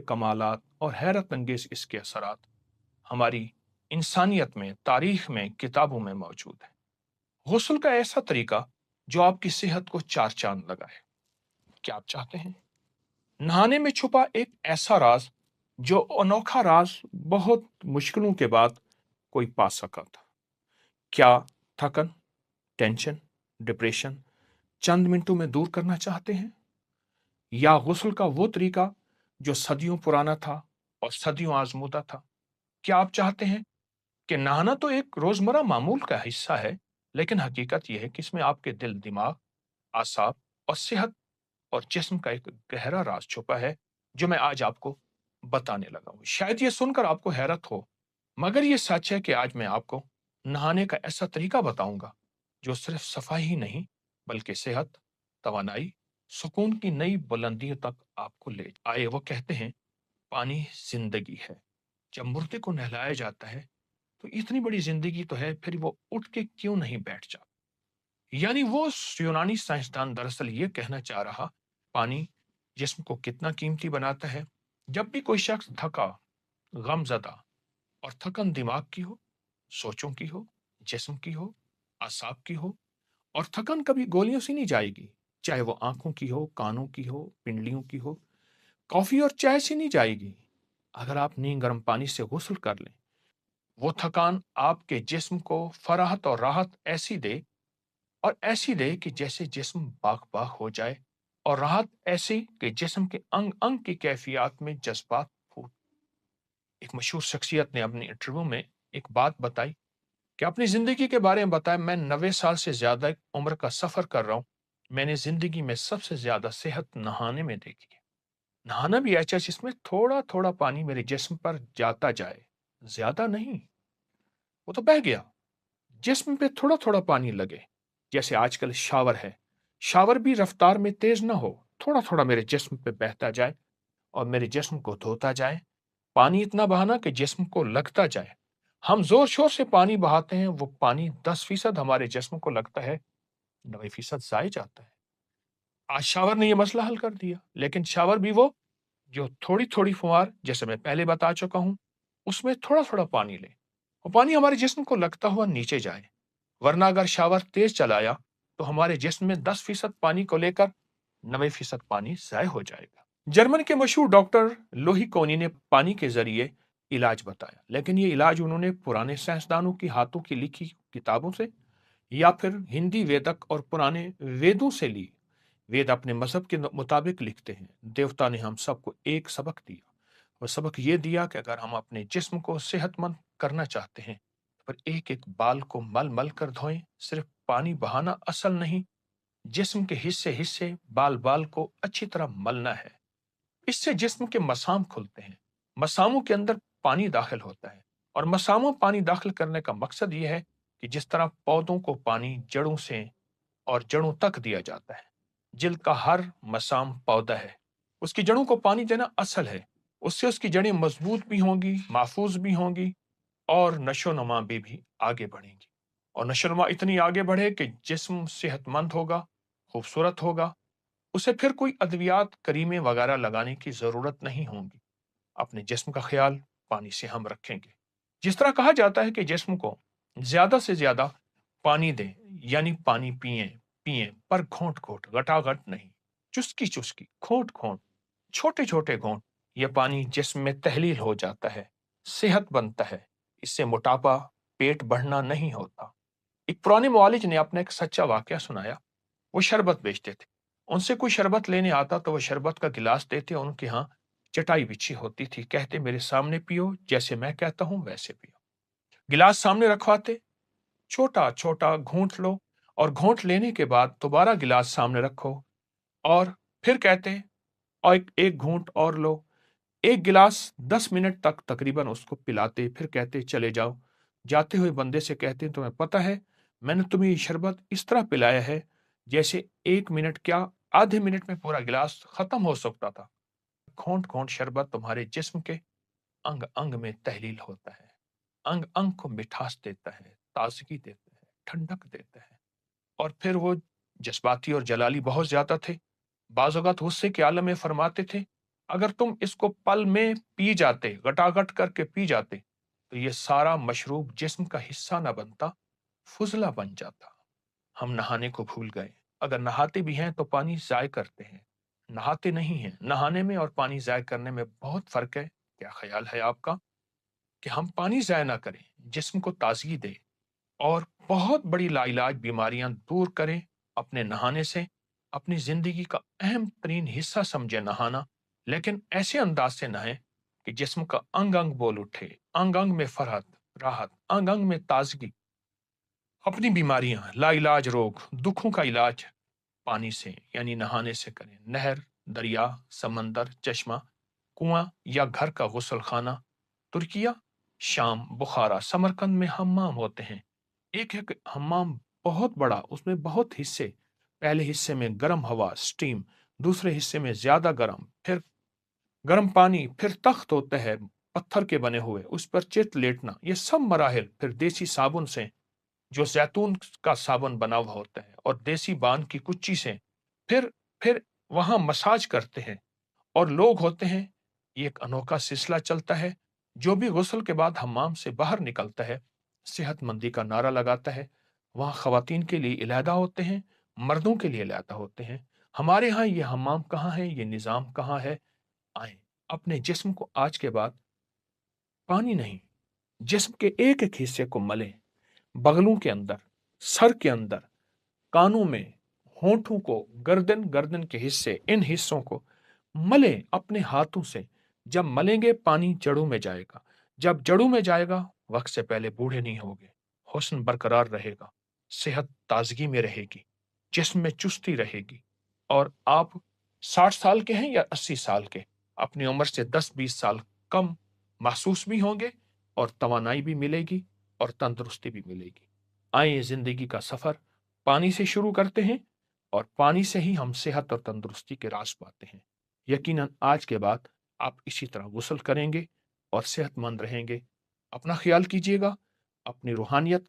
कमालात और हैरत अंगेज इसके असरात हमारी इंसानियत में, तारीख में, किताबों में मौजूद है। गुस्ल का ऐसा तरीका जो आपकी सेहत को चार चांद लगाए। क्या आप चाहते हैं नहाने में छुपा एक ऐसा राज, जो अनोखा राज बहुत मुश्किलों के बाद कोई पा सका था? क्या थकन, टेंशन, डिप्रेशन चंद मिनटों में दूर करना चाहते हैं? या गुस्ल का वो तरीका जो सदियों पुराना था और सदियों आजमूदा था? क्या आप चाहते हैं कि नहाना तो एक रोजमर्रा मामूल का हिस्सा है, लेकिन हकीकत यह है कि इसमें आपके दिल, दिमाग, आसाब और सेहत और जिस्म का एक गहरा राज छुपा है, जो मैं आज आपको बताने लगा हूं। शायद ये सुनकर आपको हैरत हो, मगर ये सच है कि आज मैं आपको नहाने का ऐसा तरीका बताऊंगा जो सिर्फ सफाई ही नहीं, बल्कि सेहत, तवानाई, सुकून की नई बुलंदियों तक आपको ले आए। वो कहते हैं पानी जिंदगी है। जब मुर्दे को नहलाया जाता है तो इतनी बड़ी जिंदगी तो है, फिर वो उठ के क्यों नहीं बैठ जाता? यानी वो यूनानी साइंसदान दरअसल ये कहना चाह रहा, पानी जिस्म को कितना कीमती बनाता है। जब भी कोई शख्स थका, गमजदा और थकन दिमाग की हो, सोचों की हो, जिस्म की हो, आसाब की हो, और थकन कभी गोलियों से नहीं जाएगी, चाहे वो आंखों की हो, कानों की हो, पिंडलियों की हो, कॉफी और चाय से नहीं जाएगी। अगर आप नीम गर्म पानी से गुस्ल कर लें, वो थकान आपके जिस्म को फराहत और राहत ऐसी दे कि जैसे जिस्म बाग बाग हो जाए, और राहत ऐसी कि जिस्म के अंग अंग की कैफियत में जज्बात फूट। एक मशहूर शख्सियत ने अपनी इंटरव्यू में एक बात बताई कि अपनी जिंदगी के बारे में बताया, मैं 90 साल से ज्यादा उम्र का सफर कर रहा हूं। मैंने जिंदगी में सबसे ज्यादा सेहत नहाने में देखी है। नहाना भी ऐसा जिसमें थोड़ा थोड़ा पानी मेरे जिस्म पर जाता जाए, ज्यादा नहीं। वो तो बह गया, जिस्म पे थोड़ा थोड़ा पानी लगे। जैसे आजकल शावर है, शावर भी रफ्तार में तेज ना हो, थोड़ा थोड़ा मेरे जिस्म पे बहता जाए और मेरे जिस्म को धोता जाए। पानी इतना बहाना कि जिस्म को लगता जाए। हम जोर शोर से पानी बहाते हैं, वो पानी 10% हमारे जिस्म को लगता है, 90% जाए जाता है। आज शावर ने यह मसला हल कर दिया, लेकिन शावर भी वो जो थोड़ी थोड़ी फुहार, जैसे मैं पहले बता चुका हूं, उसमें थोड़ा थोड़ा पानी ले, वो पानी हमारे जिस्म को लगता हुआ नीचे जाए। वरना अगर शावर तेज चलाया तो हमारे जिस्म में 10% पानी को लेकर 90% पानी ज़ाय हो जाएगा। जर्मन के मशहूर डॉक्टर लोही कोनी ने पानी के जरिए इलाज बताया, लेकिन ये इलाज उन्होंने पुराने साइंसदानों की हाथों की लिखी किताबों से या फिर हिंदी वेदक और पुराने वेदों से ली। वेद अपने मजहब के मुताबिक लिखते हैं। देवता ने हम सबको एक सबक दिया। वो सबक ये दिया कि अगर हम अपने जिस्म को सेहतमंद करना चाहते हैं, पर एक एक बाल को मल मल कर धोएं। सिर्फ पानी बहाना असल नहीं, जिस्म के हिस्से हिस्से, बाल बाल को अच्छी तरह मलना है। इससे जिस्म के मसाम खुलते हैं, मसामों के अंदर पानी दाखिल होता है। और मसामों पानी दाखिल करने का मकसद यह है कि जिस तरह पौधों को पानी जड़ों से और जड़ों तक दिया जाता है, जिल्द का हर मसाम पौधा है, उसकी जड़ों को पानी देना असल है। उससे उसकी जड़ें मजबूत भी होंगी, महफूज भी होंगी, और नशोनुमा भी आगे बढ़ेंगी। और नशोनुमा इतनी आगे बढ़े कि जिस्म सेहतमंद होगा, खूबसूरत होगा। उसे फिर कोई अद्वियात, करीमे वगैरह लगाने की जरूरत नहीं होगी। अपने जिस्म का ख्याल पानी से हम रखेंगे। जिस तरह कहा जाता है कि जिस्म को ज्यादा से ज्यादा पानी दें, यानी पानी पिए पिए, पर घोंट घोंट, घटाघट नहीं, चुस्की चुस्की, खोंट खोंट, छोटे छोटे घोंट। यह पानी जिस्म में तहलील हो जाता है, सेहत बनता है। इससे मोटापा, पेट बढ़ना नहीं होता। एक पुराने मुआलिज ने अपना एक सच्चा वाकया सुनाया। वो शरबत बेचते थे। उनसे कोई शरबत लेने आता तो वो शरबत का गिलास देते, उनके यहाँ चटाई बिछी होती थी। कहते मेरे सामने पियो, जैसे मैं कहता हूं वैसे पियो। गिलास सामने रखवाते, छोटा छोटा घूंट लो, और घूंट लेने के बाद दोबारा गिलास सामने रखो, और फिर कहते और एक घूंट और लो। एक गिलास 10 मिनट तक तकरीबन उसको पिलाते, फिर कहते चले जाओ। जाते हुए बंदे से कहते तुम्हें पता है, मैंने तुम्हें ये शरबत इस तरह पिलाया है जैसे 1 मिनट क्या, आधे मिनट में पूरा गिलास खत्म हो सकता था। घोंट घोंट शरबत तुम्हारे जिस्म के अंग अंग में तहलील होता है, अंग अंग को मिठास देता है, ताजगी देता है, ठंडक देता है। और फिर वो जज्बाती और जलाली बहुत ज्यादा थे, बाज़ औक़ात गुस्से के आलम में फरमाते थे, अगर तुम इसको पल में पी जाते, गटागट करके पी जाते, तो ये सारा मशरूब जिस्म का हिस्सा ना बनता, फुजला बन जाता। हम नहाने को भूल गए। अगर नहाते भी हैं तो पानी ज़ाय करते हैं, नहाते नहीं हैं। नहाने में और पानी ज़ाय करने में बहुत फ़र्क है। क्या ख़्याल है आपका कि हम पानी ज़ाय ना करें, जिस्म को ताज़गी दें और बहुत बड़ी लाइलाज बीमारियां दूर करें अपने नहाने से? अपनी ज़िंदगी का अहम तरीन हिस्सा समझे नहाना, लेकिन ऐसे अंदाज से नहाएं कि जिस्म का अंग अंग बोल उठे, अंग अंग में फरहत, राहत, अंग अंग में ताजगी। अपनी बीमारियां, लाइलाज रोग, दुखों का इलाज पानी से यानी नहाने से करें। नहर, दरिया, समंदर, चश्मा, कुआं या घर का गुसल खाना। तुर्किया, शाम, बुखारा, समरकंद में हम्माम होते हैं। एक एक हम्माम बहुत बड़ा, उसमें बहुत हिस्से। पहले हिस्से में गर्म हवा, स्टीम, दूसरे हिस्से में ज्यादा गर्म, फिर गर्म पानी, फिर तख्त होते हैं पत्थर के बने हुए, उस पर चित लेटना। ये सब मराहिल। फिर देसी साबुन से, जो जैतून का साबुन बना हुआ होता है, और देसी बान की कुच्ची से फिर वहां मसाज करते हैं। और लोग होते हैं, ये एक अनोखा सिलसिला चलता है। जो भी गुस्ल के बाद हम्माम से बाहर निकलता है, सेहतमंदी का नारा लगाता है। वहां खवातीन के लिए इलादा होते हैं, मर्दों के लिए इलादा होते हैं। हमारे यहाँ ये हम्माम कहाँ है, ये निज़ाम कहाँ है? आए, अपने जिस्म को आज के बाद पानी नहीं, जिस्म के एक एक हिस्से को मलें। बगलों के अंदर, सर के अंदर, कानों में, होंठों को, गर्दन, गर्दन के हिस्से, इन हिस्सों को मलें अपने हाथों से। जब मलेंगे पानी जड़ों में जाएगा। जब जड़ों में जाएगा, वक्त से पहले बूढ़े नहीं होगे, हुस्न बरकरार रहेगा, सेहत ताजगी में रहेगी, जिस्म में चुस्ती रहेगी। और आप 60 साल के हैं या 80 साल के, अपनी उम्र से 10-20 साल कम महसूस भी होंगे, और तवानाई भी मिलेगी, और तंदुरुस्ती भी मिलेगी। आइए जिंदगी का सफर पानी से शुरू करते हैं, और पानी से ही हम सेहत और तंदुरुस्ती के राज पाते हैं। यकीनन आज के बाद आप इसी तरह गुस्ल करेंगे और सेहतमंद रहेंगे। अपना ख्याल कीजिएगा, अपनी रूहानियत का